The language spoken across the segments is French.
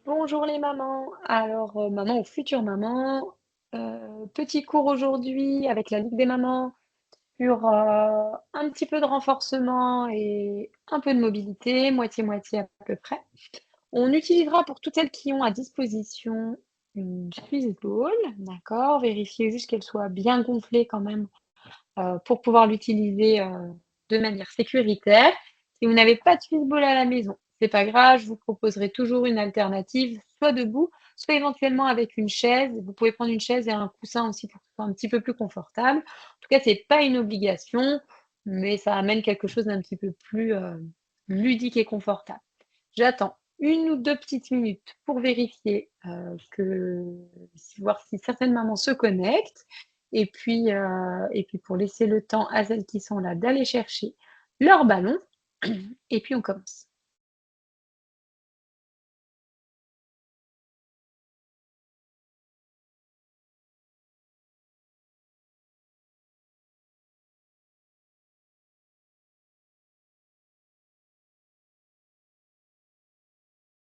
Bonjour les mamans. Alors, maman ou future maman, petit cours aujourd'hui avec la Ligue des mamans sur, un petit peu de renforcement et un peu de mobilité, moitié-moitié à peu près. On utilisera pour toutes celles qui ont à disposition une Squeeze Ball, d'accord? Vérifiez juste qu'elle soit bien gonflée quand même, pour pouvoir l'utiliser, de manière sécuritaire. Si vous n'avez pas de Squeeze à la maison, c'est pas grave, je vous proposerai toujours une alternative, soit debout, soit éventuellement avec une chaise. Vous pouvez prendre une chaise et un coussin aussi pour que ce soit un petit peu plus confortable. En tout cas, c'est pas une obligation, mais ça amène quelque chose d'un petit peu plus, ludique et confortable. J'attends 1 ou 2 petites minutes pour vérifier, que voir si certaines mamans se connectent et puis pour laisser le temps à celles qui sont là d'aller chercher leur ballon et puis on commence.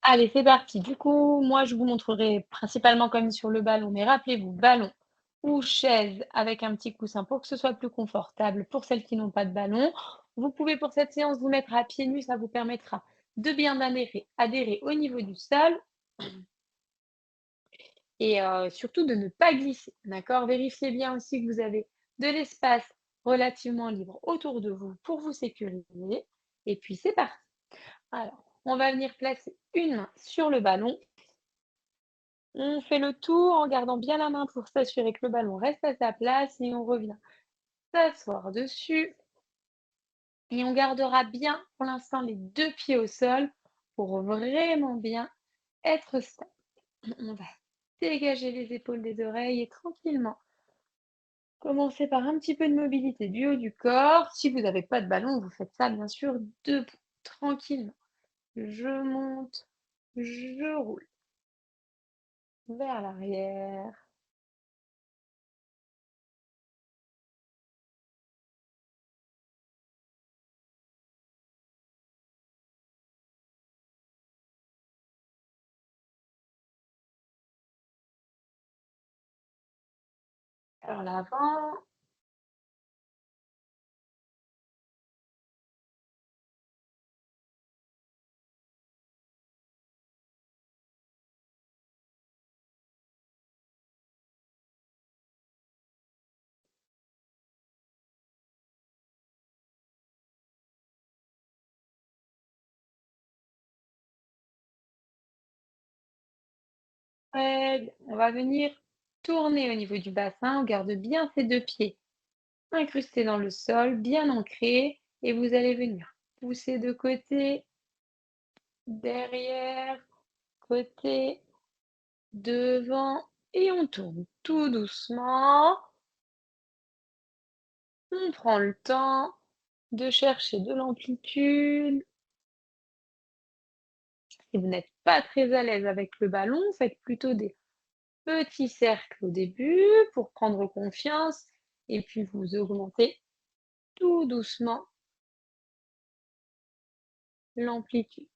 Allez, c'est parti. Du coup, moi, je vous montrerai principalement comme sur le ballon, mais rappelez-vous, ballon ou chaise avec un petit coussin pour que ce soit plus confortable pour celles qui n'ont pas de ballon. Vous pouvez pour cette séance vous mettre à pieds nus, ça vous permettra de bien adhérer au niveau du sol et surtout de ne pas glisser, d'accord? Vérifiez bien aussi que vous avez de l'espace relativement libre autour de vous pour vous sécuriser et puis c'est parti. Alors, on va venir placer une main sur le ballon. On fait le tour en gardant bien la main pour s'assurer que le ballon reste à sa place et on revient s'asseoir dessus et on gardera bien pour l'instant les 2 pieds au sol pour vraiment bien être stable. On va dégager les épaules des oreilles et tranquillement commencer par un petit peu de mobilité du haut du corps. Si vous n'avez pas de ballon, vous faites ça bien sûr debout, tranquillement. Je monte, je roule vers l'arrière. Vers l'avant. Très bien. On va venir tourner au niveau du bassin. On garde bien ces 2 pieds incrustés dans le sol, bien ancrés. Et vous allez venir pousser de côté, derrière, côté, devant. Et on tourne tout doucement. On prend le temps de chercher de l'amplitude. Si vous n'êtes pas très à l'aise avec le ballon, faites plutôt des petits cercles au début pour prendre confiance et puis vous augmentez tout doucement l'amplitude.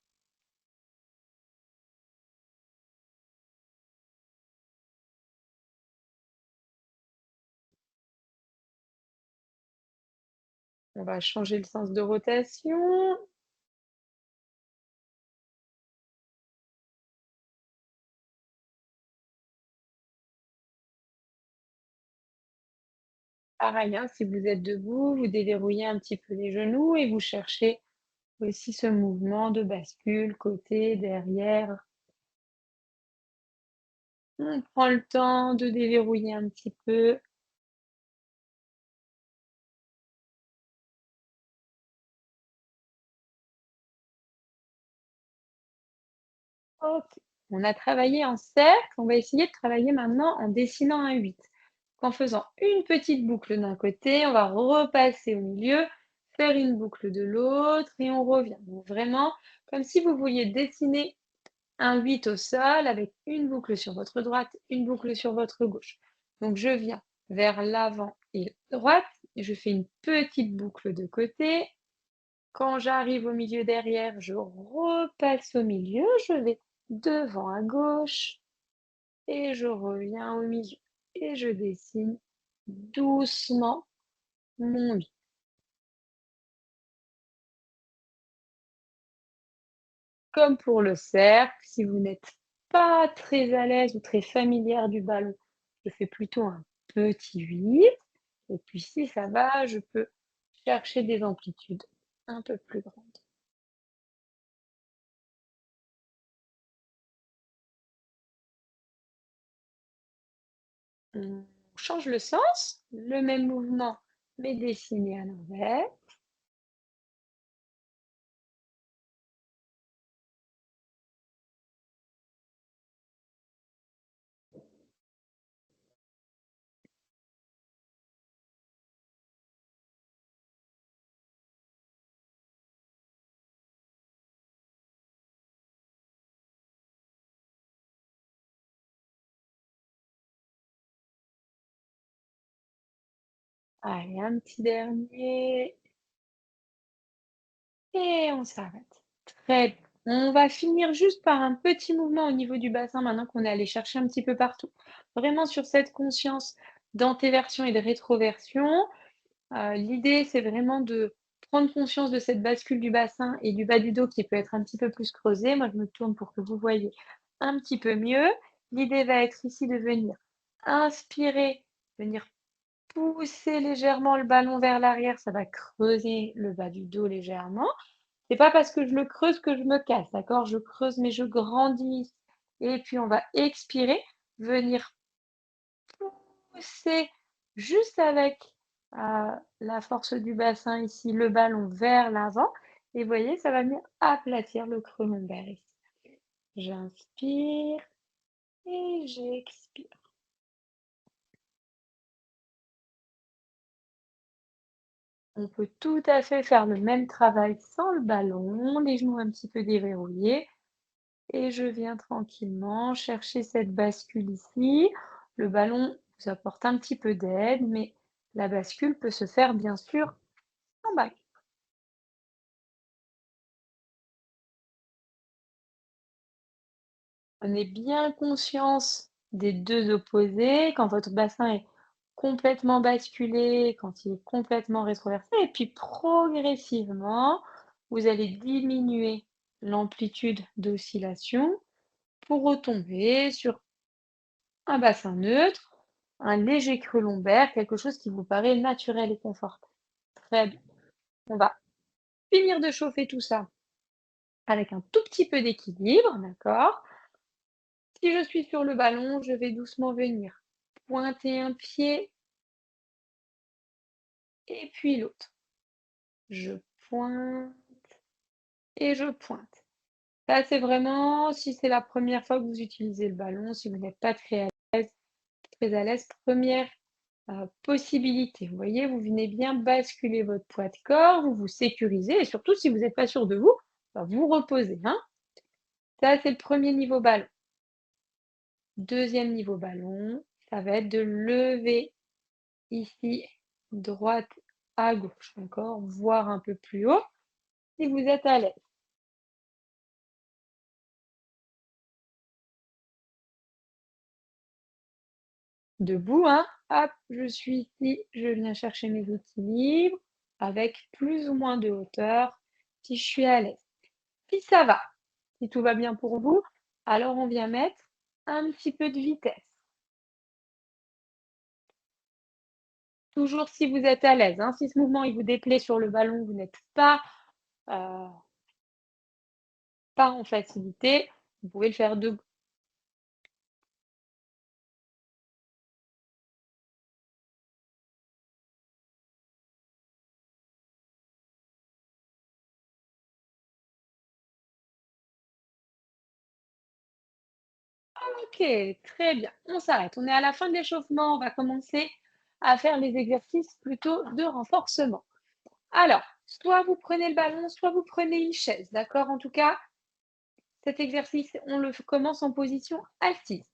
On va changer le sens de rotation. Pareil, hein, si vous êtes debout, vous déverrouillez un petit peu les genoux et vous cherchez aussi ce mouvement de bascule, côté, derrière. On prend le temps de déverrouiller un petit peu. OK. On a travaillé en cercle, on va essayer de travailler maintenant en dessinant un 8. En faisant une petite boucle d'un côté, on va repasser au milieu, faire une boucle de l'autre et on revient. Donc vraiment, comme si vous vouliez dessiner un 8 au sol avec une boucle sur votre droite, une boucle sur votre gauche. Donc je viens vers l'avant et droite, et je fais une petite boucle de côté. Quand j'arrive au milieu derrière, je repasse au milieu, je vais devant à gauche et je reviens au milieu. Et je dessine doucement mon lit. Comme pour le cercle, si vous n'êtes pas très à l'aise ou très familière du ballon, je fais plutôt un petit 8. Et puis si ça va, je peux chercher des amplitudes un peu plus grandes. On change le sens, le même mouvement, mais dessiné à l'envers. Allez, un petit dernier et on s'arrête. Très bien. On va finir juste par un petit mouvement au niveau du bassin maintenant qu'on est allé chercher un petit peu partout. Vraiment sur cette conscience d'antéversion et de rétroversion. L'idée, c'est vraiment de prendre conscience de cette bascule du bassin et du bas du dos qui peut être un petit peu plus creusé. Moi, je me tourne pour que vous voyez un petit peu mieux. L'idée va être ici de venir inspirer, venir pousser légèrement le ballon vers l'arrière, ça va creuser le bas du dos légèrement. C'est pas parce que je le creuse que je me casse, d'accord? Je creuse, mais je grandis. Et puis on va expirer, venir pousser juste avec la force du bassin ici, le ballon vers l'avant. Et vous voyez, ça va venir aplatir le creux lombaire ici. J'inspire et j'expire. On peut tout à fait faire le même travail sans le ballon, les genoux un petit peu déverrouillés. Et je viens tranquillement chercher cette bascule ici. Le ballon vous apporte un petit peu d'aide, mais la bascule peut se faire bien sûr en bas. Prenez bien conscience des deux opposés, quand votre bassin est complètement basculé, quand il est complètement rétroversé, et puis progressivement, vous allez diminuer l'amplitude d'oscillation pour retomber sur un bassin neutre, un léger creux lombaire, quelque chose qui vous paraît naturel et confortable. Très bien. On va finir de chauffer tout ça avec un tout petit peu d'équilibre, d'accord? Si je suis sur le ballon, je vais doucement venir pointer un pied et puis l'autre. Je pointe et je pointe. Ça, c'est vraiment si c'est la première fois que vous utilisez le ballon, si vous n'êtes pas très à l'aise, première possibilité. Vous voyez, vous venez bien basculer votre poids de corps, vous vous sécurisez et surtout si vous n'êtes pas sûr de vous, bah, vous reposez, hein. Ça, c'est le premier niveau ballon. Deuxième niveau ballon, ça va être de lever ici, droite à gauche, encore, voire un peu plus haut, si vous êtes à l'aise. Debout, hein, hop, je suis ici, je viens chercher mes équilibres avec plus ou moins de hauteur si je suis à l'aise. Si ça va, si tout va bien pour vous, alors on vient mettre un petit peu de vitesse. Toujours si vous êtes à l'aise, hein. Si ce mouvement il vous déplaît sur le ballon, vous n'êtes euh, pas en facilité, vous pouvez le faire debout. Ok, très bien. On s'arrête. On est à la fin de l'échauffement. On va commencer à faire les exercices plutôt de renforcement. Alors, soit vous prenez le ballon, soit vous prenez une chaise, d'accord? En tout cas, cet exercice, on le commence en position assise.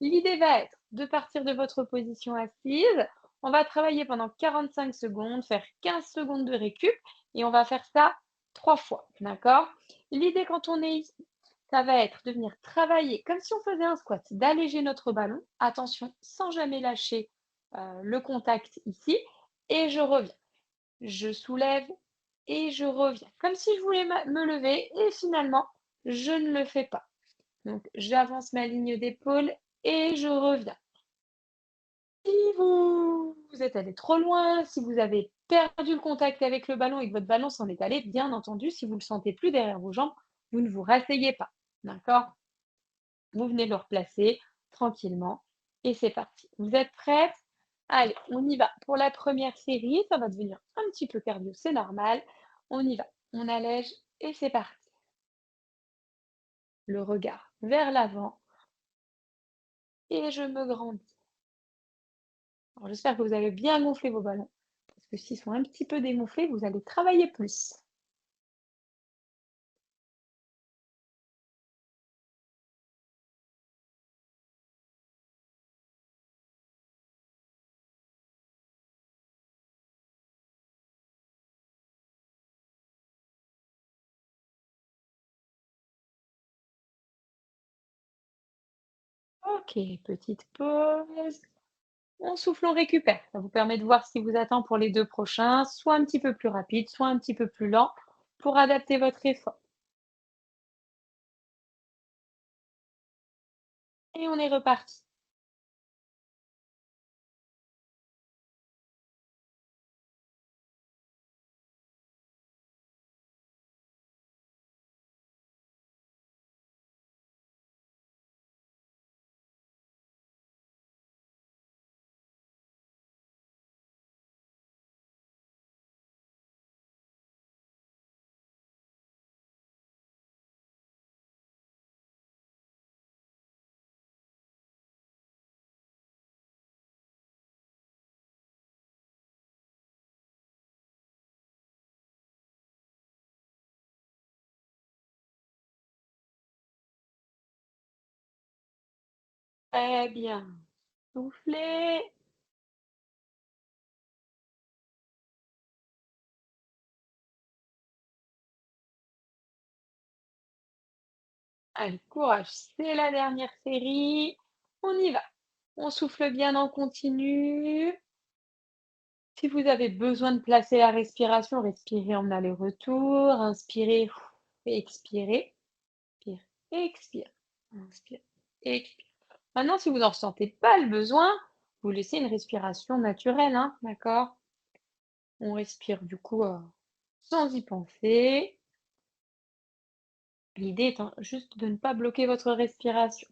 L'idée va être de partir de votre position assise. On va travailler pendant 45 secondes, faire 15 secondes de récup et on va faire ça 3 fois, d'accord? L'idée quand on est ici, Ça va être de venir travailler comme si on faisait un squat, d'alléger notre ballon. Attention, sans jamais lâcher, le contact ici et je reviens. Je soulève et je reviens. Comme si je voulais me lever et finalement, je ne le fais pas. Donc j'avance ma ligne d'épaule et je reviens. Si vous êtes allé trop loin, si vous avez perdu le contact avec le ballon et que votre ballon s'en est allé, bien entendu, si vous ne le sentez plus derrière vos jambes, vous ne vous rasseyez pas. D'accord? Vous venez le replacer tranquillement et c'est parti. Vous êtes prêtes? Allez, on y va. Pour la première série, ça va devenir un petit peu cardio, c'est normal. On y va. On allège et c'est parti. Le regard vers l'avant et je me grandis. Alors, j'espère que vous avez bien gonflé vos ballons parce que s'ils sont un petit peu dégonflés, vous allez travailler plus. Ok, petite pause. On souffle, on récupère. Ça vous permet de voir ce qui vous attend pour les deux prochains, soit un petit peu plus rapide, soit un petit peu plus lent pour adapter votre effort. Et on est reparti. Très bien. Soufflez. Allez, courage. C'est la dernière série. On y va. On souffle bien en continu. Si vous avez besoin de placer la respiration, respirez en aller-retour. Inspirez et expirez. Inspire, expire. Inspire, expire. Maintenant, si vous n'en ressentez pas le besoin, vous laissez une respiration naturelle, hein, d'accord? On respire du coup sans y penser. L'idée étant juste de ne pas bloquer votre respiration.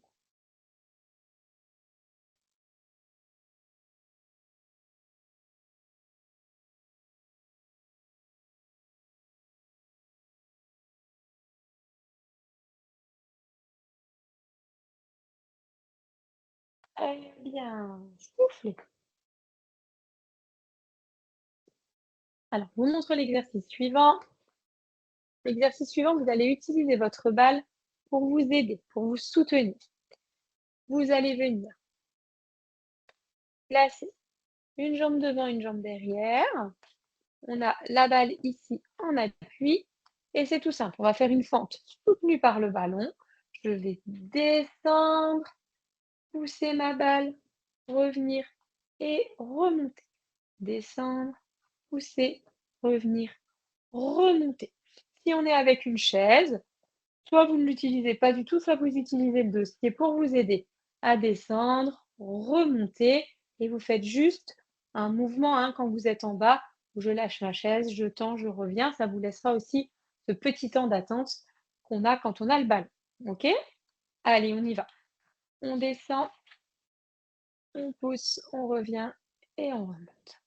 Très bien. Soufflez. Alors, je vous montre l'exercice suivant. L'exercice suivant, vous allez utiliser votre balle pour vous aider, pour vous soutenir. Vous allez venir placer une jambe devant, une jambe derrière. On a la balle ici en appui et c'est tout simple. On va faire une fente soutenue par le ballon. Je vais descendre, pousser ma balle, revenir et remonter. Descendre, pousser, revenir, remonter. Si on est avec une chaise, soit vous ne l'utilisez pas du tout, soit vous utilisez le dossier pour vous aider à descendre, remonter et vous faites juste un mouvement hein, quand vous êtes en bas où je lâche ma chaise, je tends, je reviens. Ça vous laissera aussi ce petit temps d'attente qu'on a quand on a le ballon. OK? Allez, on y va. On descend, on pousse, on revient et on remonte.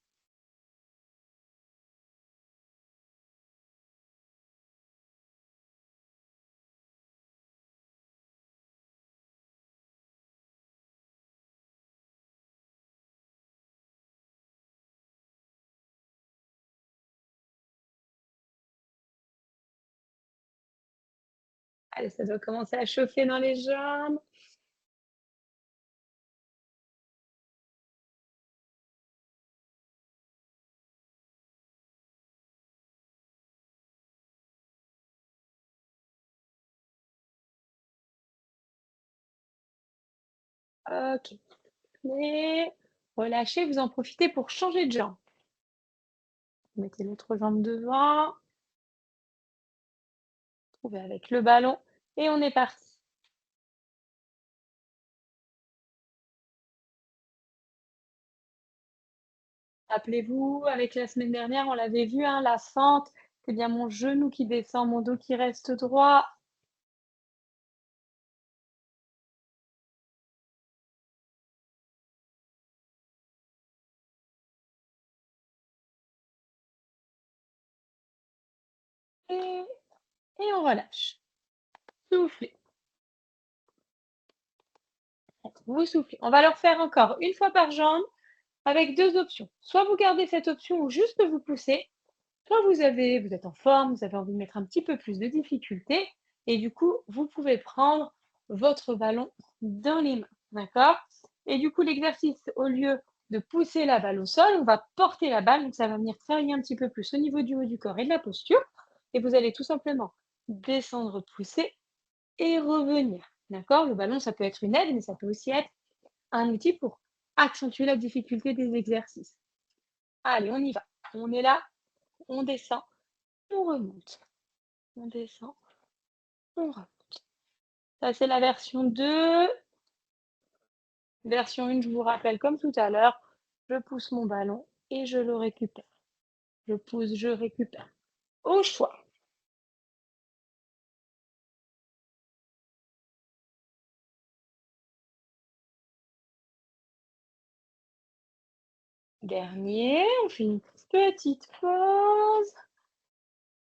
Allez, ça doit commencer à chauffer dans les jambes. OK. Et relâchez, vous en profitez pour changer de jambe. Mettez l'autre jambe devant, trouvez avec le ballon et on est parti. Rappelez-vous, avec la semaine dernière, on l'avait vu, hein, la fente, c'est bien mon genou qui descend, mon dos qui reste droit. Et, et on relâche. Soufflez. Vous soufflez. On va le refaire encore une fois par jambe avec deux options. Soit vous gardez cette option ou juste vous poussez, soit vous êtes en forme, vous avez envie de mettre un petit peu plus de difficulté et du coup, vous pouvez prendre votre ballon dans les mains, d'accord? Et du coup, l'exercice, au lieu de pousser la balle au sol, on va porter la balle, donc ça va venir travailler un petit peu plus au niveau du haut du corps et de la posture et vous allez tout simplement descendre, pousser et revenir, d'accord? Le ballon, ça peut être une aide, mais ça peut aussi être un outil pour accentuer la difficulté des exercices. Allez, on y va. On est là, on descend, on remonte. On descend, on remonte. Ça, c'est la version 2. Version 1, je vous rappelle, comme tout à l'heure, je pousse mon ballon et je le récupère. Je pousse, je récupère. Au choix. Dernier, on fait une petite pause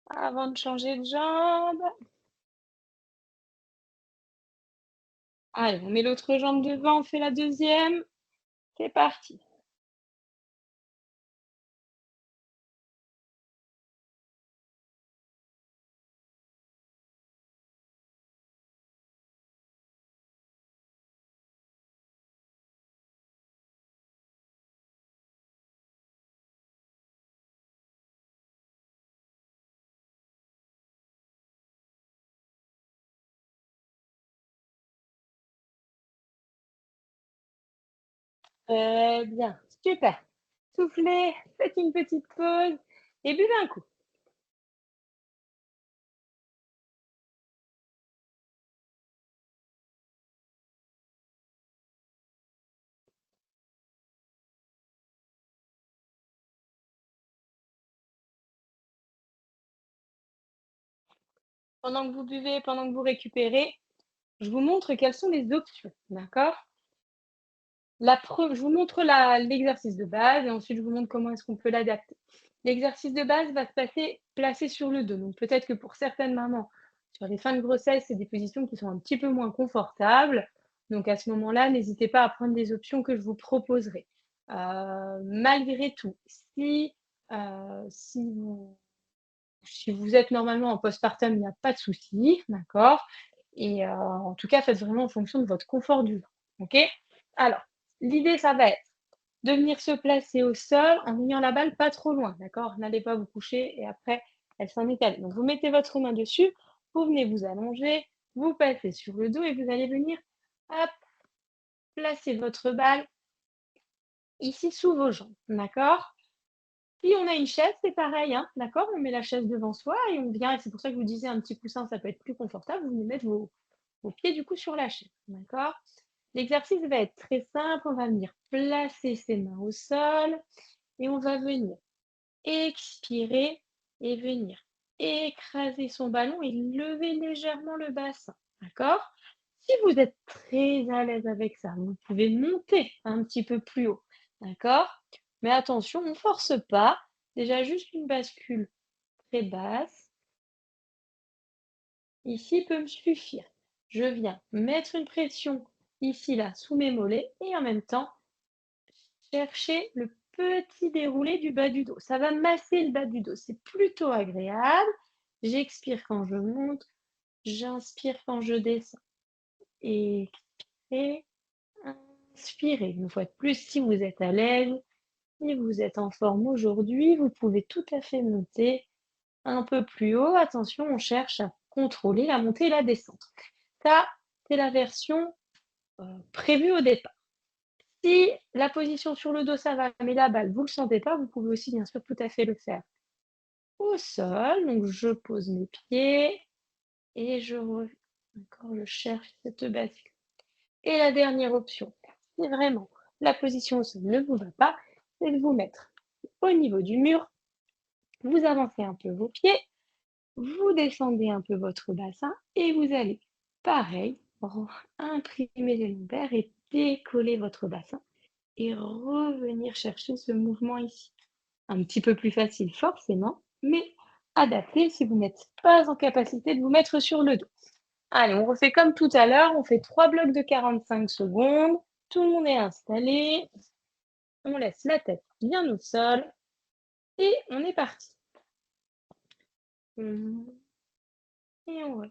avant de changer de jambe. Allez, on met l'autre jambe devant, on fait la deuxième. C'est parti. Très bien, super. Soufflez, faites une petite pause et buvez un coup. Pendant que vous buvez, pendant que vous récupérez, je vous montre quelles sont les options, d'accord? Je vous montre l'exercice de base et ensuite je vous montre comment est-ce qu'on peut l'adapter. L'exercice de base va se passer placé sur le dos. Donc peut-être que pour certaines mamans, sur les fins de grossesse, c'est des positions qui sont un petit peu moins confortables. Donc à ce moment-là, n'hésitez pas à prendre des options que je vous proposerai. Malgré tout, si vous si vous êtes normalement en postpartum, il n'y a pas de souci, d'accord? Et en tout cas, faites vraiment en fonction de votre confort du vent, OK? Alors, l'idée, ça va être de venir se placer au sol en ayant la balle pas trop loin, d'accord? N'allez pas vous coucher et après, elle s'en est allée. Donc vous mettez votre main dessus, vous venez vous allonger, vous passez sur le dos et vous allez venir, hop, placer votre balle ici sous vos jambes, d'accord? Si on a une chaise, c'est pareil, hein, d'accord? On met la chaise devant soi et on vient et c'est pour ça que je vous disais un petit coussin, ça peut être plus confortable. Vous venez mettre vos pieds, du coup, sur la chaise, d'accord? L'exercice va être très simple. On va venir placer ses mains au sol et on va venir expirer et venir écraser son ballon et lever légèrement le bassin, d'accord? Si vous êtes très à l'aise avec ça, vous pouvez monter un petit peu plus haut, d'accord? Mais attention, on ne force pas. Déjà juste une bascule très basse, ici peut me suffire. Je viens mettre une pression ici, là, sous mes mollets et en même temps, chercher le petit déroulé du bas du dos. Ça va masser le bas du dos. C'est plutôt agréable. J'expire quand je monte, j'inspire quand je descends. Expirez, inspirez. Une fois de plus, si vous êtes à l'aise, si vous êtes en forme aujourd'hui, vous pouvez tout à fait monter un peu plus haut. Attention, on cherche à contrôler la montée et la descente. Ça, c'est la version prévu au départ. Si la position sur le dos, ça va, mais la balle, vous le sentez pas, vous pouvez aussi bien sûr tout à fait le faire au sol. Donc je pose mes pieds et je reviens. D'accord, je cherche cette bascule. Et la dernière option, si vraiment la position au sol ne vous va pas, c'est de vous mettre au niveau du mur, vous avancez un peu vos pieds, vous descendez un peu votre bassin et vous allez, pareil, imprimer les lombaires et décoller votre bassin et revenir chercher ce mouvement ici. Un petit peu plus facile forcément, mais adapté si vous n'êtes pas en capacité de vous mettre sur le dos. Allez, on refait comme tout à l'heure, on fait 3 blocs de 45 secondes, tout le monde est installé, on laisse la tête bien au sol et on est parti. Et on revient.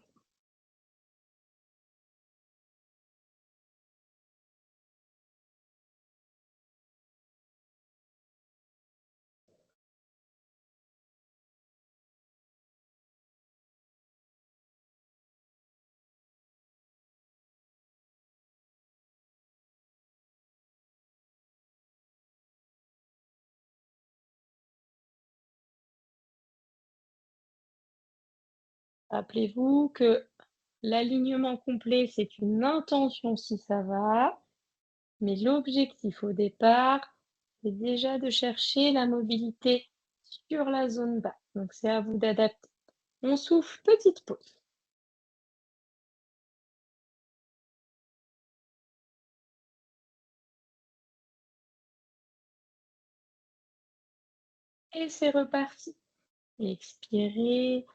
Rappelez-vous que l'alignement complet, c'est une intention si ça va, mais l'objectif au départ, c'est déjà de chercher la mobilité sur la zone basse. Donc c'est à vous d'adapter. On souffle, petite pause. Et c'est reparti. Expirez,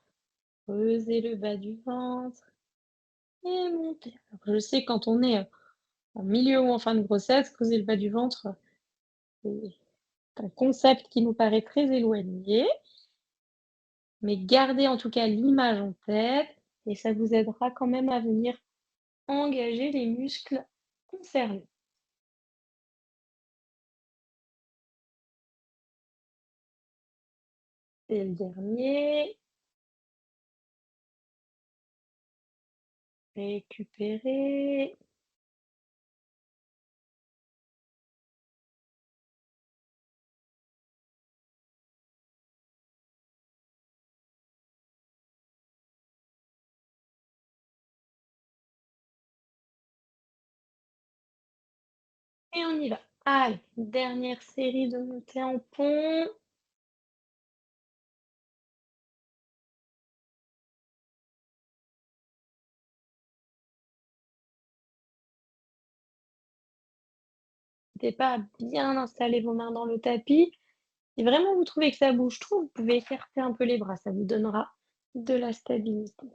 creusez le bas du ventre et montez. Alors, je sais quand on est en milieu ou en fin de grossesse, creuser le bas du ventre, c'est un concept qui nous paraît très éloigné, mais gardez en tout cas l'image en tête et ça vous aidera quand même à venir engager les muscles concernés. Et le dernier, récupérez. Et on y va. Allez, dernière série de montées en pont. N'hésitez pas à bien installer vos mains dans le tapis. Si vraiment vous trouvez que ça bouge trop, vous pouvez écarter un peu les bras, ça vous donnera de la stabilité.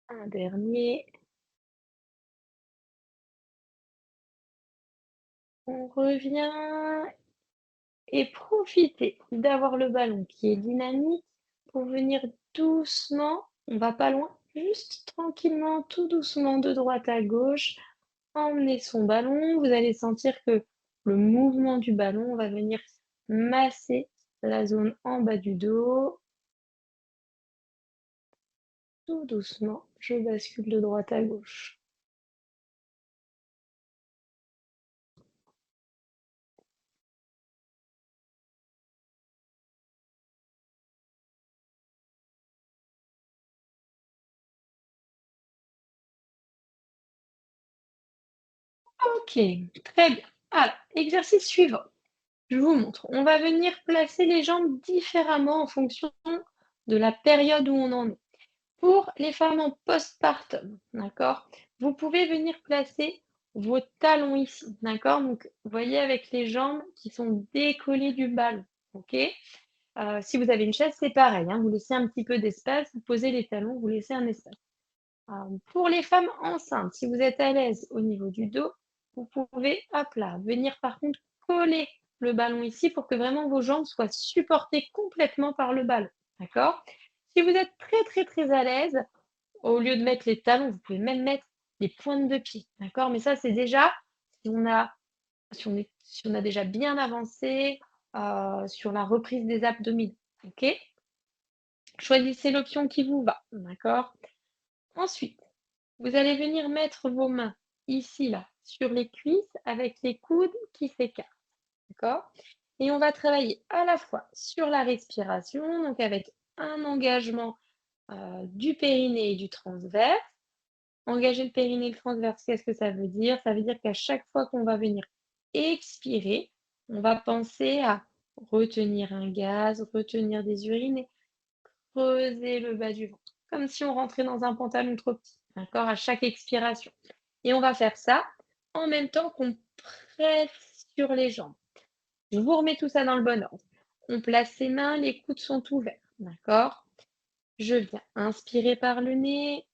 Un dernier. On revient et profitez d'avoir le ballon qui est dynamique pour venir doucement, on va pas loin, juste tranquillement, tout doucement de droite à gauche, emmener son ballon. Vous allez sentir que le mouvement du ballon va venir masser la zone en bas du dos. Tout doucement, je bascule de droite à gauche. Ok, très bien. Alors, exercice suivant. Je vous montre. On va venir placer les jambes différemment en fonction de la période où on en est. Pour les femmes en postpartum, d'accord, vous pouvez venir placer vos talons ici, d'accord. Donc, vous voyez avec les jambes qui sont décollées du ballon, ok. Si vous avez une chaise, c'est pareil, hein, vous laissez un petit peu d'espace, vous posez les talons, vous laissez un espace. Pour les femmes enceintes, si vous êtes à l'aise au niveau du dos, vous pouvez, hop là, venir par contre coller le ballon ici pour que vraiment vos jambes soient supportées complètement par le ballon, d'accord? Si vous êtes très, très, très à l'aise, au lieu de mettre les talons, vous pouvez même mettre les pointes de pied, d'accord? Mais ça, c'est déjà si on a si on a déjà bien avancé, sur la reprise des abdominaux, OK? Choisissez l'option qui vous va, d'accord? Ensuite, vous allez venir mettre vos mains ici, là, sur les cuisses avec les coudes qui s'écartent, d'accord? Et on va travailler à la fois sur la respiration, donc avec un engagement, du périnée et du transverse. Engager le périnée et le transverse, qu'est-ce que ça veut dire? Ça veut dire qu'à chaque fois qu'on va venir expirer, on va penser à retenir un gaz, retenir des urines et creuser le bas du ventre, comme si on rentrait dans un pantalon trop petit, d'accord? À chaque expiration. Et on va faire ça en même temps qu'on presse sur les jambes. Je vous remets tout ça dans le bon ordre. On place ses mains, les coudes sont ouverts, d'accord? Je viens inspirer par le nez,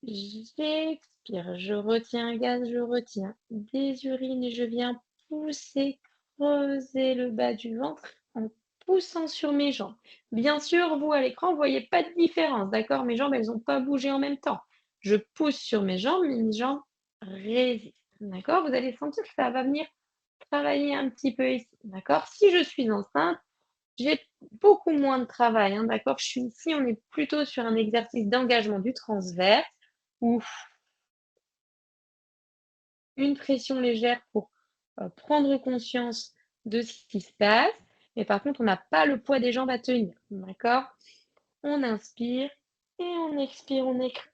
j'expire, je retiens un gaz, je retiens des urines et je viens pousser, creuser le bas du ventre en poussant sur mes jambes. Bien sûr, vous à l'écran, vous voyez pas de différence, d'accord? Mes jambes, elles ont pas bougé en même temps. Je pousse sur mes jambes, mes jambes résistent, d'accord? Vous allez sentir que ça va venir travailler un petit peu ici, d'accord? Si je suis enceinte, j'ai beaucoup moins de travail, hein, d'accord? Je suis ici, on est plutôt sur un exercice d'engagement du transverse où une pression légère pour, prendre conscience de ce qui se passe, mais par contre, on n'a pas le poids des jambes à tenir, d'accord? On inspire et on expire, on écrit.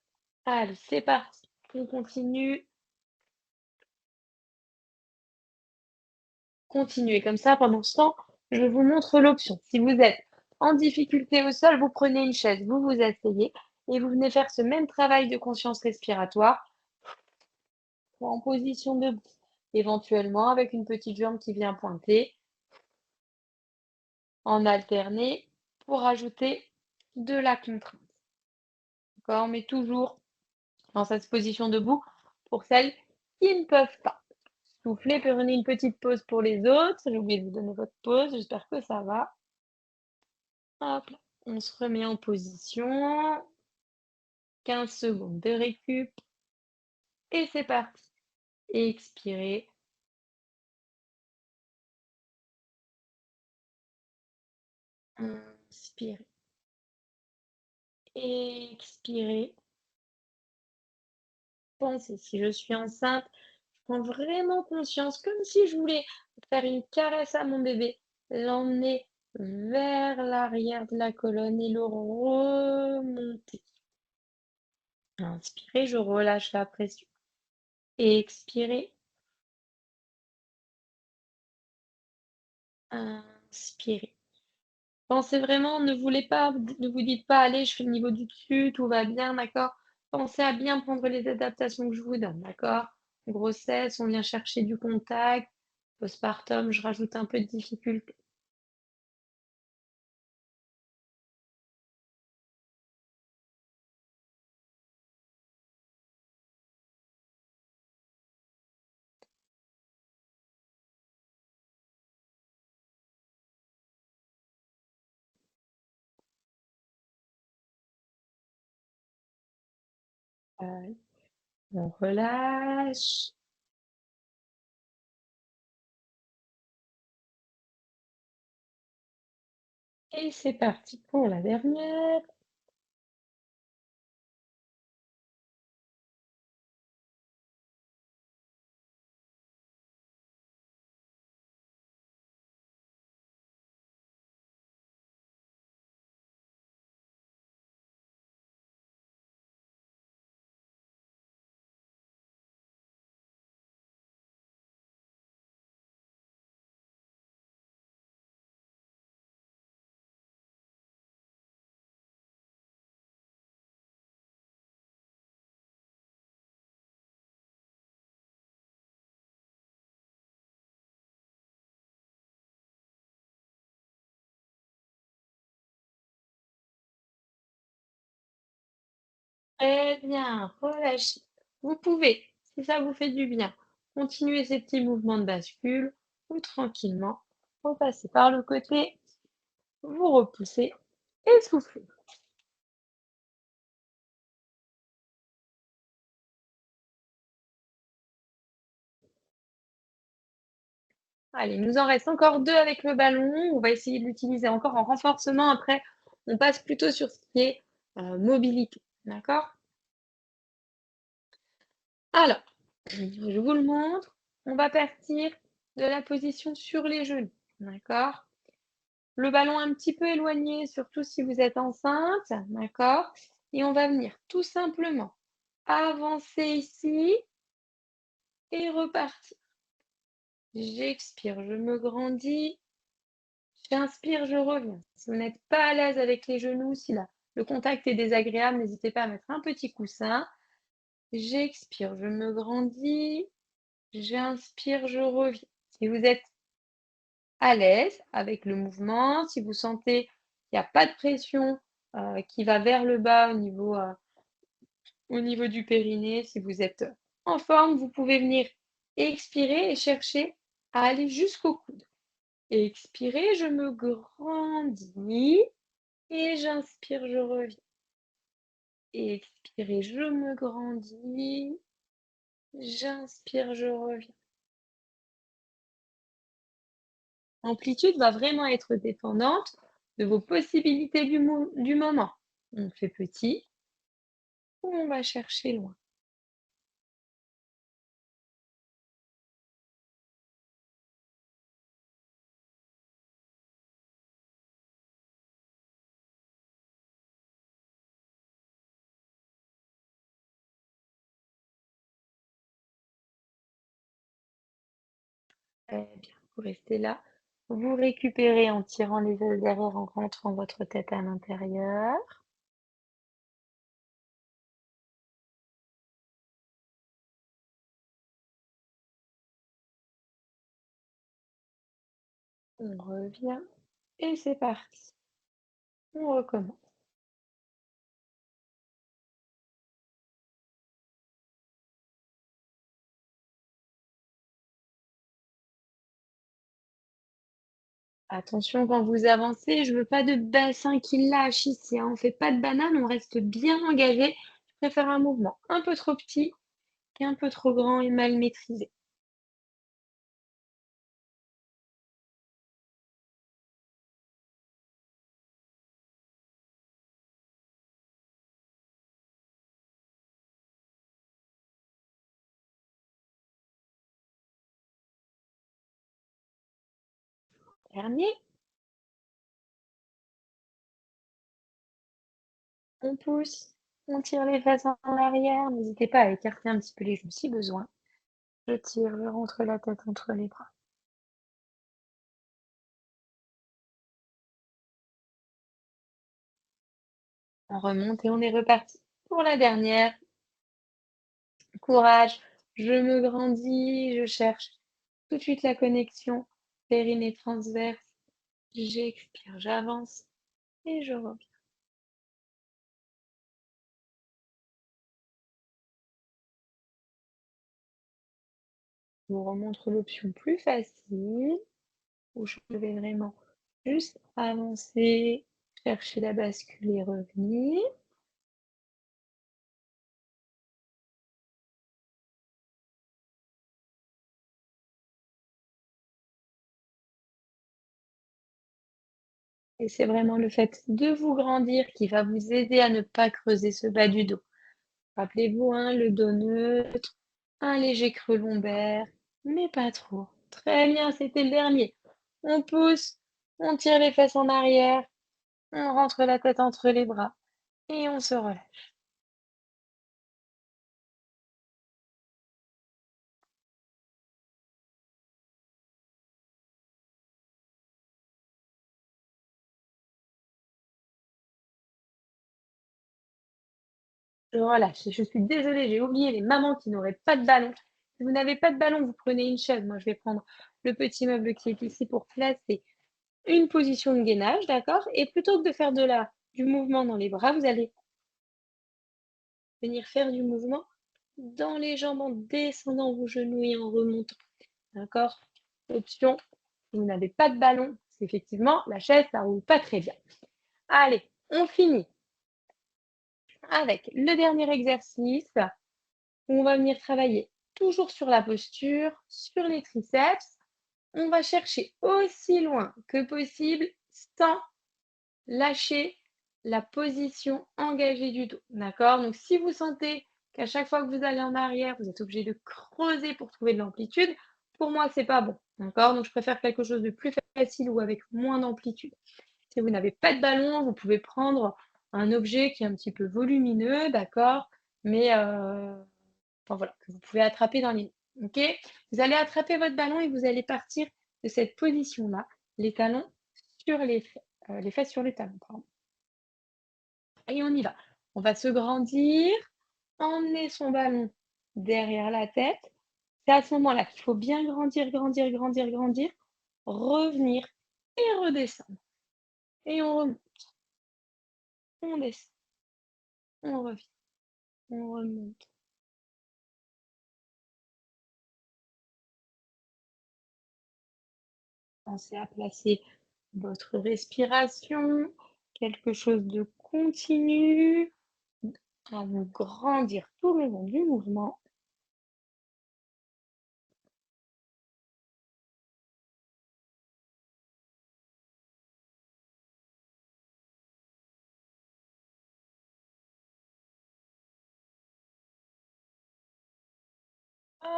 Allez, c'est parti. On continue, continuez comme ça pendant ce temps, je vous montre l'option. Si vous êtes en difficulté au sol, vous prenez une chaise, vous vous asseyez et vous venez faire ce même travail de conscience respiratoire en position debout, éventuellement avec une petite jambe qui vient pointer, en alterner pour ajouter de la contrainte. D'accord? Mais toujours dans cette position debout pour celles qui ne peuvent pas. Soufflez, prenez une petite pause pour les autres. J'ai oublié de vous donner votre pause, j'espère que ça va. Hop là. On se remet en position. 15 secondes de récup. Et c'est parti. Expirez. Inspirez. Expirez. Pensez, si je suis enceinte, je prends vraiment conscience, comme si je voulais faire une caresse à mon bébé, l'emmener vers l'arrière de la colonne et le remonter. Inspirez, je relâche la pression. Expirez. Inspirez. Pensez vraiment, ne vous dites pas, allez, je fais le niveau du dessus, tout va bien, d'accord? Pensez à bien prendre les adaptations que je vous donne, d'accord? Grossesse, on vient chercher du contact. Postpartum, je rajoute un peu de difficulté. On relâche. Et c'est parti pour la dernière. Très bien, relâchez. Vous pouvez, si ça vous fait du bien, continuer ces petits mouvements de bascule ou tranquillement, repassez par le côté, vous repoussez et soufflez. Allez, il nous en reste encore 2 avec le ballon. On va essayer de l'utiliser encore en renforcement. Après, on passe plutôt sur ce qui est, mobilité. D'accord? Alors, je vous le montre. On va partir de la position sur les genoux. D'accord? Le ballon un petit peu éloigné, surtout si vous êtes enceinte. D'accord? Et on va venir tout simplement avancer ici et repartir. J'expire, je me grandis. J'inspire, je reviens. Si vous n'êtes pas à l'aise avec les genoux, si le contact est désagréable, n'hésitez pas à mettre un petit coussin. J'expire, je me grandis. J'inspire, je reviens. Si vous êtes à l'aise avec le mouvement, si vous sentez qu'il n'y a pas de pression qui va vers le bas au niveau du périnée, si vous êtes en forme, vous pouvez venir expirer et chercher à aller jusqu'au coude. Expirez, je me grandis. Et j'inspire, je reviens. Et expirez, je me grandis. J'inspire, je reviens. L'amplitude va vraiment être dépendante de vos possibilités du moment. On fait petit ou on va chercher loin. Très bien, vous restez là. Vous récupérez en tirant les ailes derrière, en rentrant votre tête à l'intérieur. On revient et c'est parti. On recommence. Attention quand vous avancez, je veux pas de bassin qui lâche ici, hein. On fait pas de banane, on reste bien engagé. Je préfère un mouvement un peu trop petit qu'un peu trop grand et mal maîtrisé. Dernier, on pousse, on tire les fesses en arrière. N'hésitez pas à écarter un petit peu les genoux si besoin. Je tire, je rentre la tête entre les bras. On remonte et on est reparti. Pour la dernière, courage, je me grandis, je cherche tout de suite la connexion périnée transverse. J'expire, j'avance et je reviens. Je vous remontre l'option plus facile où je vais vraiment juste avancer, chercher la bascule et revenir. Et c'est vraiment le fait de vous grandir qui va vous aider à ne pas creuser ce bas du dos. Rappelez-vous, hein, le dos neutre, un léger creux lombaire, mais pas trop. Très bien, c'était le dernier. On pousse, on tire les fesses en arrière, on rentre la tête entre les bras et on se relâche. Je relâche. Et je suis désolée, j'ai oublié les mamans qui n'auraient pas de ballon. Si vous n'avez pas de ballon, vous prenez une chaise. Moi, je vais prendre le petit meuble qui est ici pour placer une position de gainage, d'accord? Et plutôt que de faire du mouvement dans les bras, vous allez venir faire du mouvement dans les jambes en descendant vos genoux et en remontant, d'accord? Option, si vous n'avez pas de ballon, c'est effectivement la chaise, ça roule pas très bien. Allez, on finit avec le dernier exercice où on va venir travailler toujours sur la posture, sur les triceps. On va chercher aussi loin que possible sans lâcher la position engagée du dos. D'accord? Donc, si vous sentez qu'à chaque fois que vous allez en arrière, vous êtes obligé de creuser pour trouver de l'amplitude, pour moi, c'est pas bon. D'accord? Donc, je préfère quelque chose de plus facile ou avec moins d'amplitude. Si vous n'avez pas de ballon, vous pouvez prendre un objet qui est un petit peu volumineux, d'accord? Mais enfin, voilà, que vous pouvez attraper dans les mains. OK? Vous allez attraper votre ballon et vous allez partir de cette position-là, les talons sur les fesses sur les talons, pardon. Et on y va. On va se grandir, emmener son ballon derrière la tête. C'est à ce moment-là qu'il faut bien grandir, grandir, grandir, grandir, revenir et redescendre. Et on remonte, on descend, on revient, on remonte. Pensez à placer votre respiration, quelque chose de continu, à vous grandir tout le long du mouvement.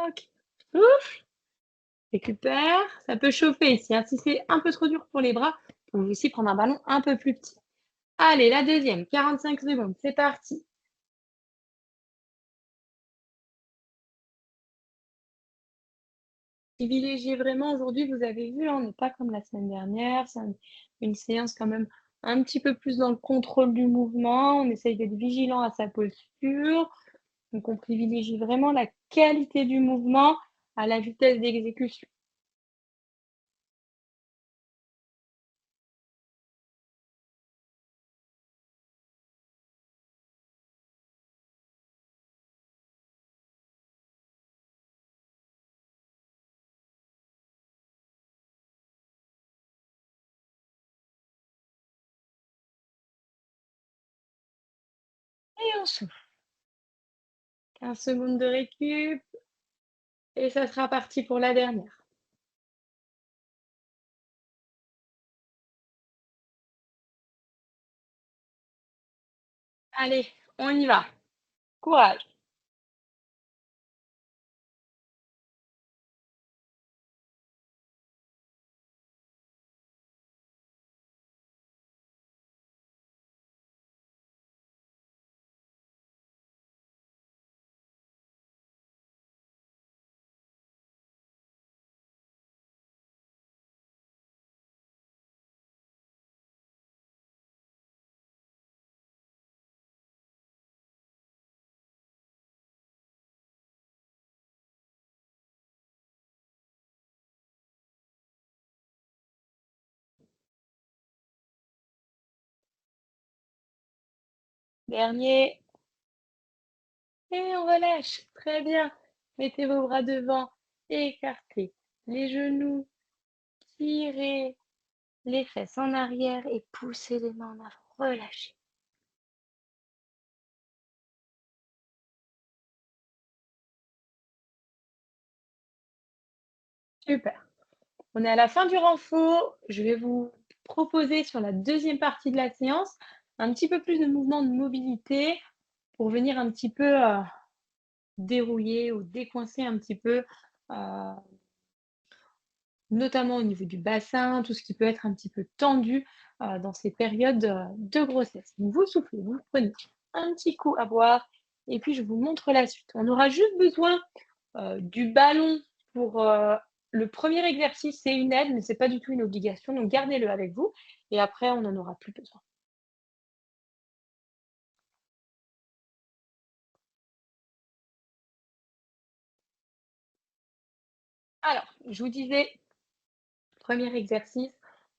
OK. Souffle, récupère. Ça peut chauffer ici, hein. Si c'est un peu trop dur pour les bras, vous pouvez aussi prendre un ballon un peu plus petit. Allez, la deuxième, 45 secondes, c'est parti. Privilégiez vraiment aujourd'hui, vous avez vu, hein, on n'est pas comme la semaine dernière, c'est une séance quand même un petit peu plus dans le contrôle du mouvement, on essaye d'être vigilant à sa posture, donc on privilégie vraiment la qualité du mouvement à la vitesse d'exécution. Et on souffle. 15 secondes de récup et ça sera parti pour la dernière. Allez, on y va. Courage. Dernier. Et on relâche. Très bien. Mettez vos bras devant, écartez les genoux, tirez les fesses en arrière et poussez les mains en avant. Relâchez. Super. On est à la fin du renfort. Je vais vous proposer sur la deuxième partie de la séance un petit peu plus de mouvement de mobilité pour venir un petit peu dérouiller ou décoincer un petit peu, euh, notamment au niveau du bassin, tout ce qui peut être un petit peu tendu dans ces périodes de grossesse. Donc vous soufflez, vous prenez un petit coup à boire et puis je vous montre la suite. On aura juste besoin du ballon pour le premier exercice, c'est une aide, mais c'est pas du tout une obligation, donc gardez-le avec vous et après on n'en aura plus besoin. Alors, je vous disais, premier exercice,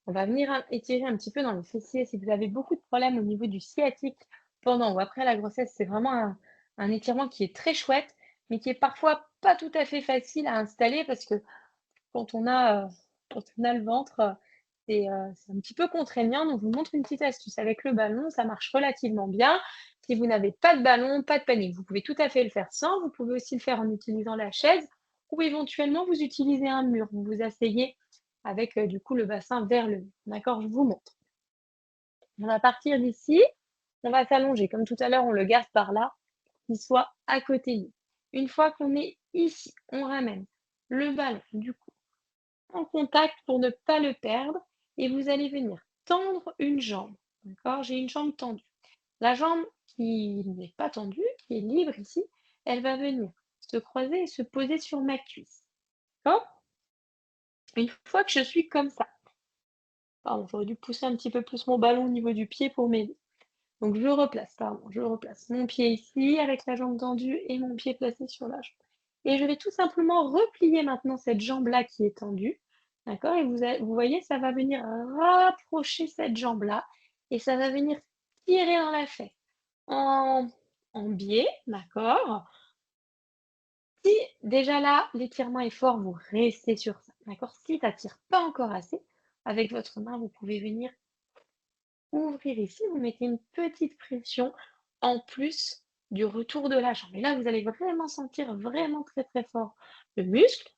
on va venir étirer un petit peu dans le fessier. Si vous avez beaucoup de problèmes au niveau du sciatique pendant ou après la grossesse, c'est vraiment un étirement qui est très chouette, mais qui est parfois pas tout à fait facile à installer parce que quand on a le ventre, c'est un petit peu contraignant. Donc je vous montre une petite astuce. Avec le ballon, ça marche relativement bien. Si vous n'avez pas de ballon, pas de panique. Vous pouvez tout à fait le faire sans. Vous pouvez aussi le faire en utilisant la chaise ou éventuellement vous utilisez un mur. Vous vous asseyez avec, du coup, le bassin vers le mur. D'accord? Je vous montre. On va partir d'ici, on va s'allonger. Comme tout à l'heure, on le garde par là, qu'il soit à côté de nous. Une fois qu'on est ici, on ramène le ballon, du coup, en contact pour ne pas le perdre et vous allez venir tendre une jambe. D'accord? J'ai une jambe tendue. La jambe qui n'est pas tendue, qui est libre ici, elle va venir se croiser et se poser sur ma cuisse. D'accord? Une fois que je suis comme ça, pardon, j'aurais dû pousser un petit peu plus mon ballon au niveau du pied pour m'aider. Donc je replace mon pied ici avec la jambe tendue et mon pied placé sur la jambe. Et je vais tout simplement replier maintenant cette jambe-là qui est tendue, d'accord? Et vous voyez, ça va venir rapprocher cette jambe-là et ça va venir tirer dans la fesse en, en biais, d'accord? Si déjà là, l'étirement est fort, vous restez sur ça, d'accord? Si tu n'attires pas encore assez, avec votre main, vous pouvez venir ouvrir ici, vous mettez une petite pression en plus du retour de la jambe. Et là, vous allez vraiment sentir vraiment très très fort le muscle.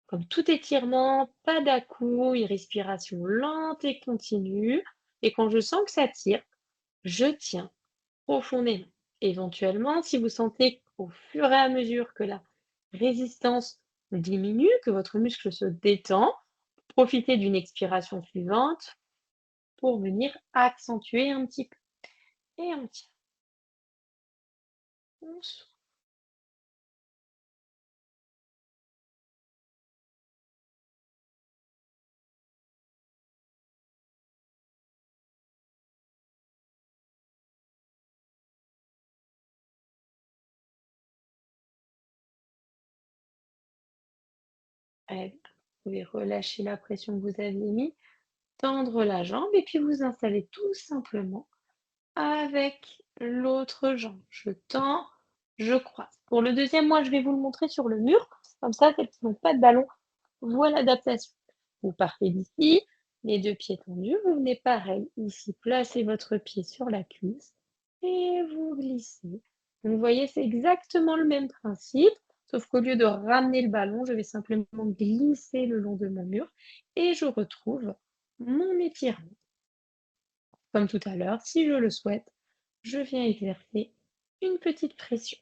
Comme tout étirement, pas d'à-coups, une respiration lente et continue. Et quand je sens que ça tire, je tiens profondément. Éventuellement, si vous sentez qu'au fur et à mesure que la résistance diminue, que votre muscle se détend, profitez d'une expiration suivante pour venir accentuer un petit peu. Et on tient. On souffle. Très bien. Vous pouvez relâcher la pression que vous avez mis, tendre la jambe et puis vous installer tout simplement avec l'autre jambe. Je tends, je croise. Pour le deuxième, moi, je vais vous le montrer sur le mur. Comme ça, celles qui n'ont pas de ballon voient l'adaptation. Vous partez d'ici, les deux pieds tendus. Vous venez pareil, ici, placez votre pied sur la cuisse et vous glissez. Donc, vous voyez, c'est exactement le même principe, sauf qu'au lieu de ramener le ballon, je vais simplement glisser le long de mon mur et je retrouve mon étirement. Comme tout à l'heure, si je le souhaite, je viens exercer une petite pression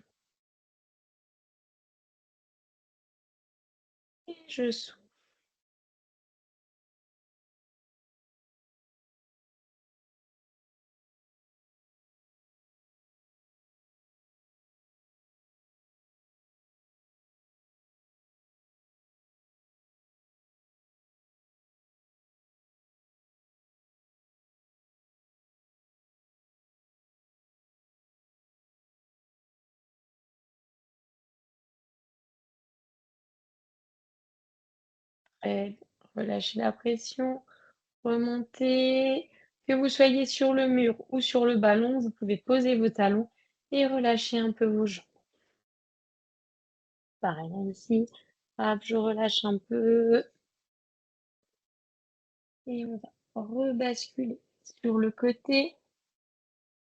et je souffle. Et relâchez la pression, remontez. Que vous soyez sur le mur ou sur le ballon, vous pouvez poser vos talons et relâcher un peu vos jambes. Pareil, hein, ici, hop, je relâche un peu et on va rebasculer sur le côté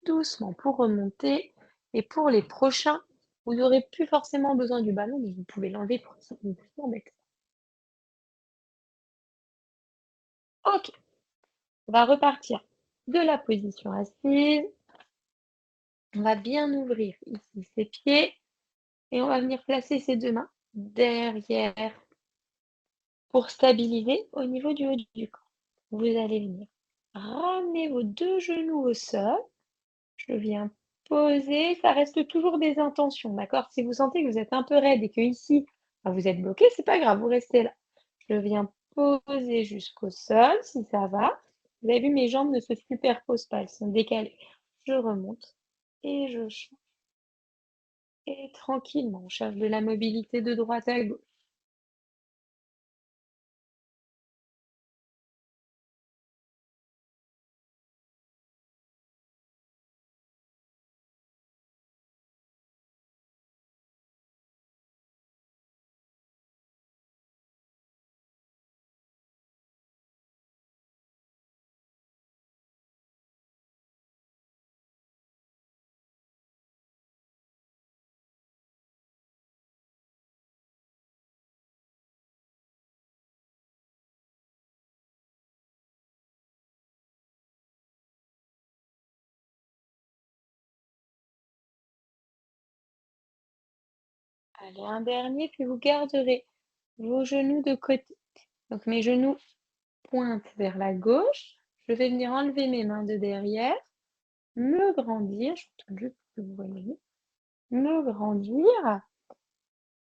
doucement pour remonter. Et pour les prochains, vous n'aurez plus forcément besoin du ballon, mais vous pouvez l'enlever pour ça ne vous embête pas. Ok, on va repartir de la position assise. On va bien ouvrir ici ses pieds et on va venir placer ses deux mains derrière pour stabiliser au niveau du haut du corps. Vous allez venir ramener vos deux genoux au sol. Je viens poser, ça reste toujours des intentions, d'accord? Si vous sentez que vous êtes un peu raide et que ici, bah, vous êtes bloqué, c'est pas grave, vous restez là. Je viens poser jusqu'au sol, si ça va. Vous avez vu, mes jambes ne se superposent pas, elles sont décalées. Je remonte et je change. Et tranquillement, on cherche de la mobilité de droite à gauche. Allez, un dernier, puis vous garderez vos genoux de côté. Donc mes genoux pointent vers la gauche. Je vais venir enlever mes mains de derrière, me grandir, je retourne juste pour que vous voyez, me grandir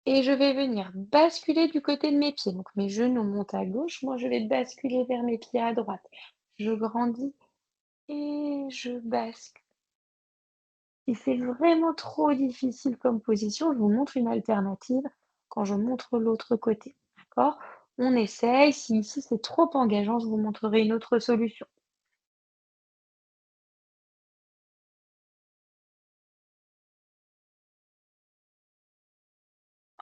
et je vais venir basculer du côté de mes pieds. Donc mes genoux montent à gauche, moi je vais basculer vers mes pieds à droite. Je grandis et je bascule. Si c'est vraiment trop difficile comme position, je vous montre une alternative quand je montre l'autre côté. D'accord? On essaye. Si ici c'est trop engageant, je vous montrerai une autre solution.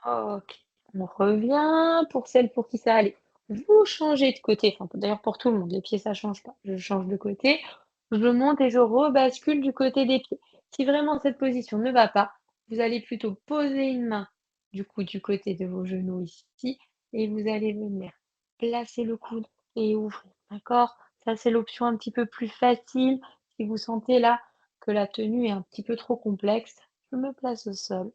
OK. On revient pour celles pour qui ça allait. Vous changez de côté, enfin d'ailleurs pour tout le monde, les pieds ça change pas. Je change de côté, je monte et je rebascule du côté des pieds. Si vraiment cette position ne va pas, vous allez plutôt poser une main du coup du côté de vos genoux ici et vous allez venir placer le coude et ouvrir. D'accord? Ça c'est l'option un petit peu plus facile. Si vous sentez là que la tenue est un petit peu trop complexe, je me place au sol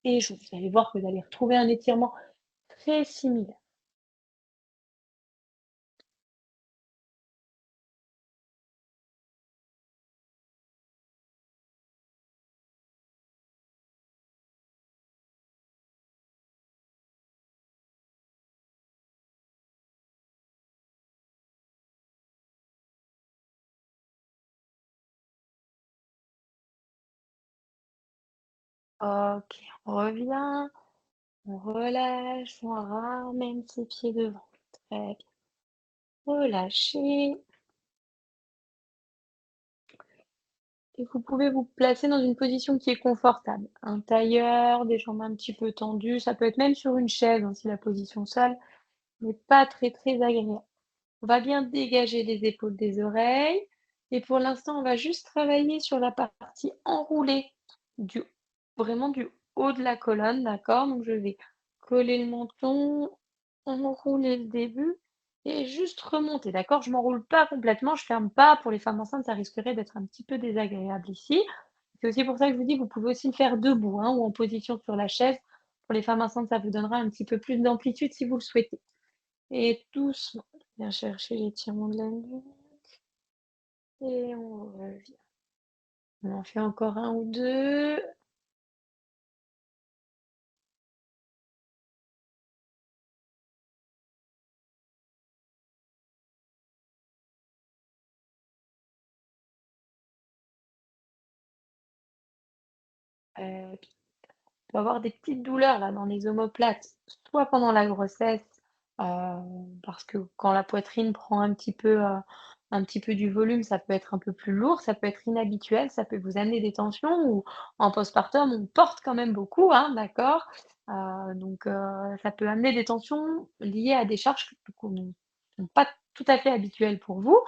et vous allez voir que vous allez retrouver un étirement très similaire. OK, on revient, on relâche, on ramène ses pieds devant. Très bien. Relâchez et vous pouvez vous placer dans une position qui est confortable. Un tailleur, des jambes un petit peu tendues, ça peut être même sur une chaise, hein, si la position seule n'est pas très, très agréable. On va bien dégager les épaules des oreilles et pour l'instant, on va juste travailler sur la partie enroulée du vraiment du haut de la colonne, d'accord? Donc je vais coller le menton, enrouler le début et juste remonter, d'accord? Je m'enroule pas complètement, je ferme pas. Pour les femmes enceintes, ça risquerait d'être un petit peu désagréable ici. C'est aussi pour ça que je vous dis, vous pouvez aussi le faire debout, hein, ou en position sur la chaise. Pour les femmes enceintes, ça vous donnera un petit peu plus d'amplitude si vous le souhaitez. Et doucement, viens chercher l'étirement de la nuque et on revient. On en fait encore un ou deux. On peut avoir des petites douleurs là dans les omoplates, soit pendant la grossesse, parce que quand la poitrine prend un petit peu du volume, ça peut être un peu plus lourd, ça peut être inhabituel, ça peut vous amener des tensions ou en postpartum, on porte quand même beaucoup, hein, d'accord? Ça peut amener des tensions liées à des charges qui ne sont pas tout à fait habituelles pour vous.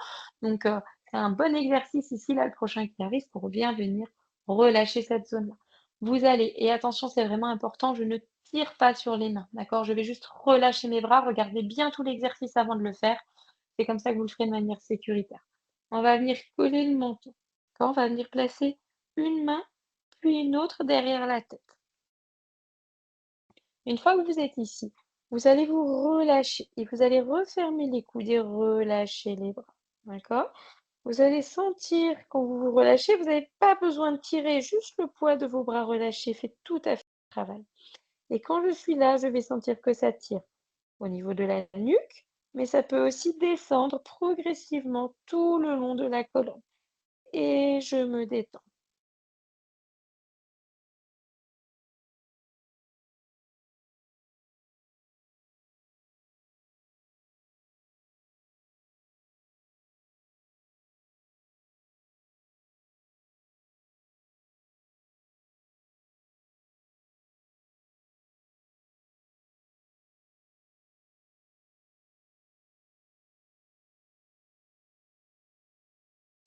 Donc heu, c'est un bon exercice ici, là, le prochain qui arrive pour bien venir relâcher cette zone-là. Vous allez et attention, c'est vraiment important, je ne tire pas sur les mains, d'accord? Je vais juste relâcher mes bras, regardez bien tout l'exercice avant de le faire. C'est comme ça que vous le ferez de manière sécuritaire. On va venir coller le menton, d'accord? On va venir placer une main, puis une autre derrière la tête. Une fois que vous êtes ici, vous allez vous relâcher et vous allez refermer les coudes et relâcher les bras, d'accord? Vous allez sentir quand vous vous relâchez, vous n'avez pas besoin de tirer, juste le poids de vos bras relâchés fait tout à fait le travail. Et quand je suis là, je vais sentir que ça tire au niveau de la nuque, mais ça peut aussi descendre progressivement tout le long de la colonne. Et je me détends.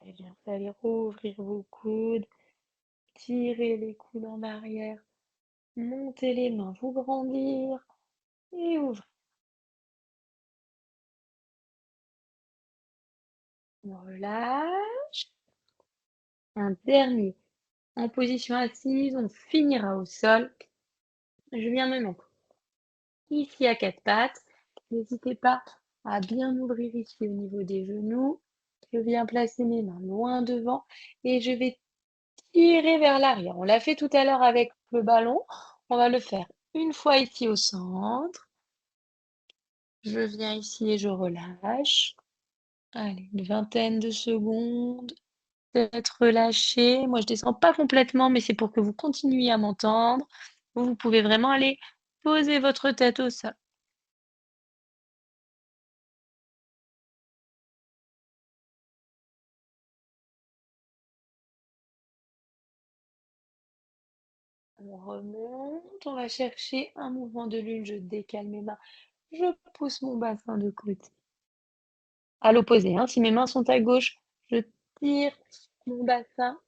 Et bien, vous allez rouvrir vos coudes, tirer les coudes en arrière, monter les mains, vous grandir et ouvrir. On relâche. Un dernier. en position assise, on finira au sol. Je viens me mettre ici à quatre pattes. N'hésitez pas à bien ouvrir ici au niveau des genoux. Je viens placer mes mains loin devant et je vais tirer vers l'arrière. On l'a fait tout à l'heure avec le ballon. On va le faire une fois ici au centre. Je viens ici et je relâche. Allez, une vingtaine de secondes. Peut-être relâché. Moi, je descends pas complètement, mais c'est pour que vous continuiez à m'entendre. Vous pouvez vraiment aller poser votre tête au sol. On remonte, on va chercher un mouvement de lune. Je décale mes mains, je pousse mon bassin de côté. À l'opposé, hein, si mes mains sont à gauche, je tire mon bassin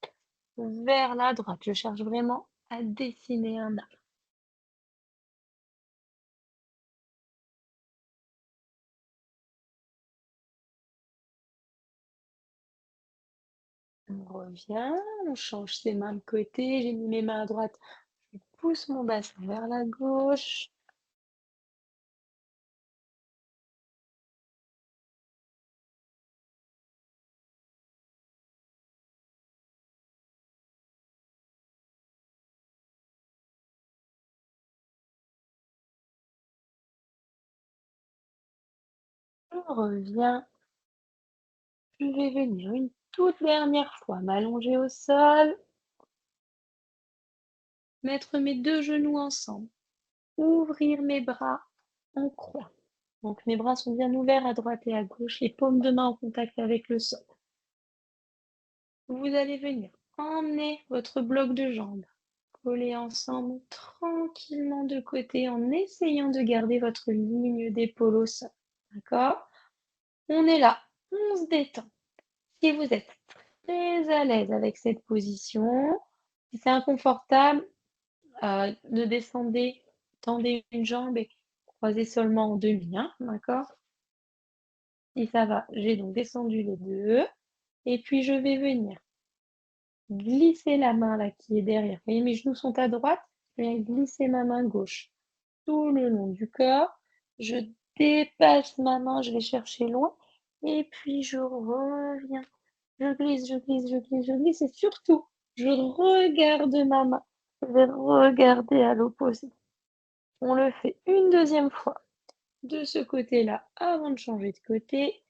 vers la droite. Je cherche vraiment à dessiner un arc. On revient, on change ses mains de côté. J'ai mis mes mains à droite. Je pousse mon bassin vers la gauche. Je reviens. Je vais venir une toute dernière fois m'allonger au sol, mettre mes deux genoux ensemble, ouvrir mes bras en croix. Donc mes bras sont bien ouverts à droite et à gauche, les paumes de main en contact avec le sol. Vous allez venir emmener votre bloc de jambes, coller ensemble tranquillement de côté en essayant de garder votre ligne d'épaule au sol. D'accord? On est là, on se détend. Si vous êtes très à l'aise avec cette position, si c'est inconfortable, ne descendez, tendez une jambe et croisez seulement en demi, hein, d'accord? Si ça va, j'ai donc descendu les deux. Et puis je vais venir glisser la main là qui est derrière. Vous voyez, mes genoux sont à droite, je viens glisser ma main gauche tout le long du corps. Je dépasse ma main, je vais chercher loin. Et puis je reviens. Je glisse, je glisse, je glisse, je glisse. Et surtout, je regarde ma main. Je vais regarder à l'opposé. On le fait une deuxième fois de ce côté-là avant de changer de côté.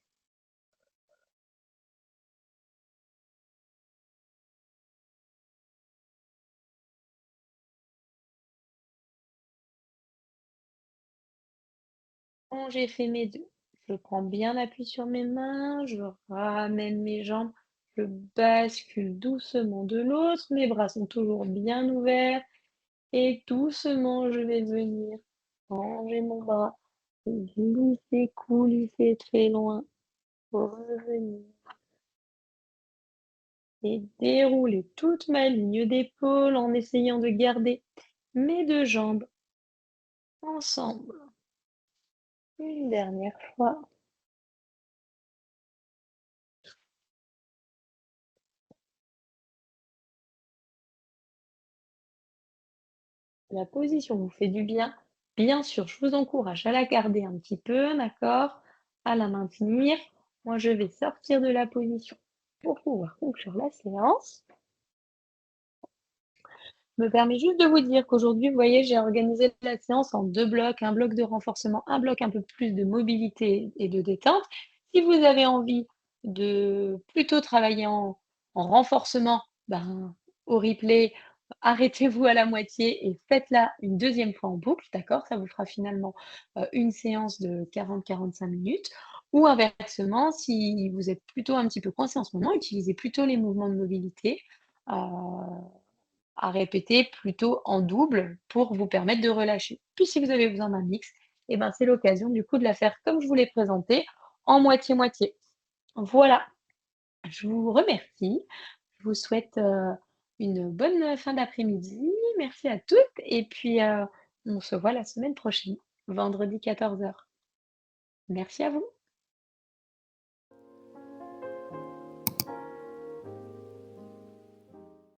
Quand j'ai fait mes deux, je prends bien appui sur mes mains, je ramène mes jambes, je bascule doucement de l'autre, mes bras sont toujours bien ouverts et doucement je vais venir ranger mon bras, glisser, coulisser très loin, revenir et dérouler toute ma ligne d'épaule en essayant de garder mes deux jambes ensemble. Une dernière fois. La position vous fait du bien. Bien sûr, je vous encourage à la garder un petit peu, d'accord? À la maintenir. Moi, je vais sortir de la position pour pouvoir conclure la séance. Me permet juste de vous dire qu'aujourd'hui, vous voyez, j'ai organisé la séance en deux blocs, un bloc de renforcement, un bloc un peu plus de mobilité et de détente. Si vous avez envie de plutôt travailler en renforcement, ben, au replay, arrêtez-vous à la moitié et faites-la une deuxième fois en boucle, d'accord? Ça vous fera finalement une séance de 40-45 minutes. Ou inversement, si vous êtes plutôt un petit peu coincé en ce moment, utilisez plutôt les mouvements de mobilité. euh, à répéter plutôt en double pour vous permettre de relâcher. Puis si vous avez besoin d'un mix, et ben, c'est l'occasion du coup de la faire comme je vous l'ai présenté, en moitié-moitié. Voilà, je vous remercie. Je vous souhaite une bonne fin d'après-midi. Merci à toutes et puis on se voit la semaine prochaine, vendredi 14 h. Merci à vous.